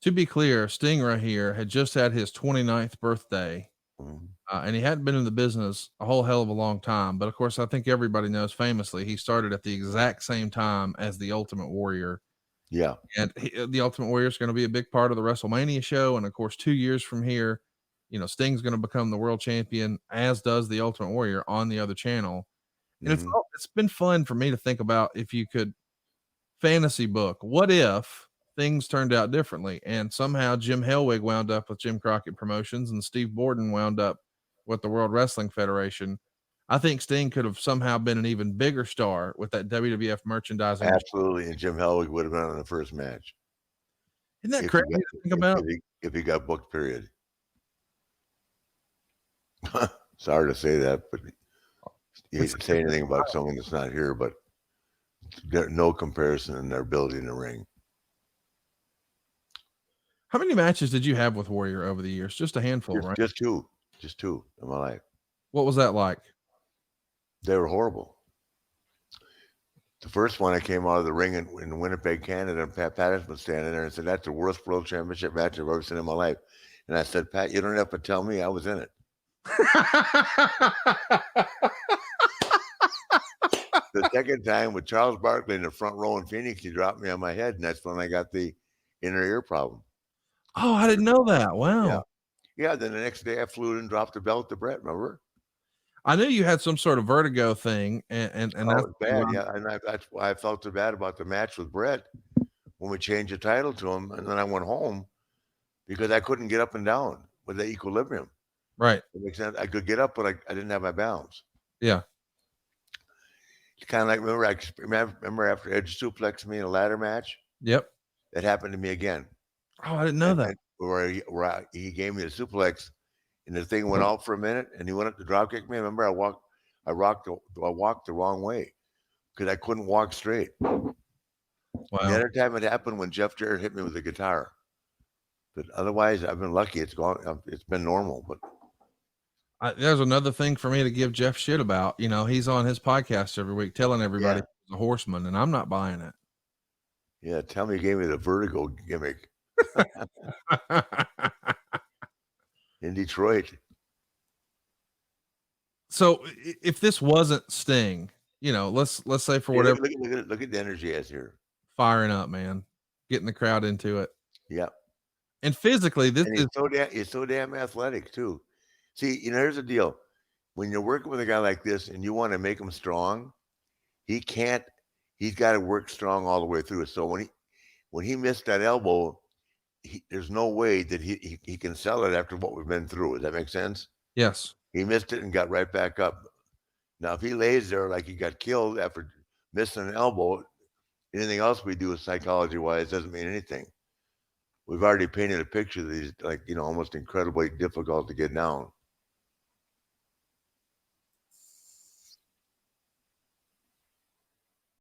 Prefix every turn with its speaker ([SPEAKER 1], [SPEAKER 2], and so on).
[SPEAKER 1] To be clear, Sting right here had just had his 29th birthday,
[SPEAKER 2] Mhm.
[SPEAKER 1] and he hadn't been in the business a whole hell of a long time. But of course, I think everybody knows famously he started at the exact same time as the Ultimate Warrior.
[SPEAKER 2] Yeah.
[SPEAKER 1] And the Ultimate Warrior is going to be a big part of the WrestleMania show. And of course, 2 years from here, Sting's going to become the world champion, as does the Ultimate Warrior on the other channel. And
[SPEAKER 2] Mhm.
[SPEAKER 1] it's been fun for me to think about if you could fantasy book. What if things turned out differently and somehow Jim Hellwig wound up with Jim Crockett Promotions and Steve Borden wound up with the World Wrestling Federation? I think Sting could have somehow been an even bigger star with that WWF merchandising machine.
[SPEAKER 2] Absolutely, and Jim Hellwig would have been on the first match
[SPEAKER 1] Isn't that
[SPEAKER 2] if
[SPEAKER 1] crazy
[SPEAKER 2] he got
[SPEAKER 1] to think about?
[SPEAKER 2] if he got booked, period. Sorry to say that, but you hate
[SPEAKER 1] It's,
[SPEAKER 2] to say anything about someone that's not here, but there's no comparison in their ability in the ring.
[SPEAKER 1] how many matches did you have with Warrior over the years? Just a handful,
[SPEAKER 2] Just
[SPEAKER 1] right?
[SPEAKER 2] just two. Just two in my life.
[SPEAKER 1] What was that like?
[SPEAKER 2] They were horrible. The first one, I came out of the ring in Winnipeg, Canada, and Pat Patterson was standing there and said, "That's the worst world championship match I've ever seen in my life." And I said, "Pat, you don't have to tell me. I was in it." The second time with Charles Barkley in the front row in Phoenix, he dropped me on my head, and that's when I got the inner ear problem.
[SPEAKER 1] Oh, I didn't know that.
[SPEAKER 2] Yeah.
[SPEAKER 1] Wow.
[SPEAKER 2] Yeah, then the next day I flew in and dropped the belt to Brett, remember?
[SPEAKER 1] I knew you had some sort of vertigo thing, and
[SPEAKER 2] Oh,
[SPEAKER 1] that's
[SPEAKER 2] it was bad, yeah, and that's why I felt so bad about the match with Brett when we changed the title to him, and then I went home because I couldn't get up and down with the equilibrium.
[SPEAKER 1] right.
[SPEAKER 2] It makes sense. I could get up, but I didn't have my balance.
[SPEAKER 1] Yeah.
[SPEAKER 2] It's kinda like, remember after Edge suplexed me in a ladder match?
[SPEAKER 1] Yep.
[SPEAKER 2] That happened to me again,
[SPEAKER 1] Oh, I didn't know that.
[SPEAKER 2] and where he gave me the suplex, and the thing went out for a minute, and he went up to drop kick me. Remember, I walked the wrong way because I couldn't walk straight. And the
[SPEAKER 1] Wow.
[SPEAKER 2] other time it happened when Jeff Jarrett hit me with a guitar. But otherwise, I've been lucky. It's gone. It's been normal. But
[SPEAKER 1] There's another thing for me to give Jeff shit about. He's on his podcast every week telling everybody
[SPEAKER 2] yeah,
[SPEAKER 1] he's a horseman, and I'm not buying it.
[SPEAKER 2] yeah. Tell me, he gave me the Vertigo gimmick in Detroit.
[SPEAKER 1] So if this wasn't Sting, let's say for
[SPEAKER 2] Hey,
[SPEAKER 1] whatever,
[SPEAKER 2] look at the energy he has here.
[SPEAKER 1] firing up, man, getting the crowd into it,
[SPEAKER 2] Yeah,
[SPEAKER 1] and physically, this
[SPEAKER 2] and
[SPEAKER 1] is
[SPEAKER 2] he's so damn athletic too. See, here's the deal: when you're working with a guy like this and you want to make him strong, he can't. He's got to work strong all the way through. So when he missed that elbow, there's no way that he can sell it after what we've been through. Does that make sense?
[SPEAKER 1] yes,
[SPEAKER 2] He missed it and got right back up. Now, if he lays there like he got killed after missing an elbow, anything else we do psychology wise doesn't mean anything. We've already painted a picture that he's like, almost incredibly difficult to get down.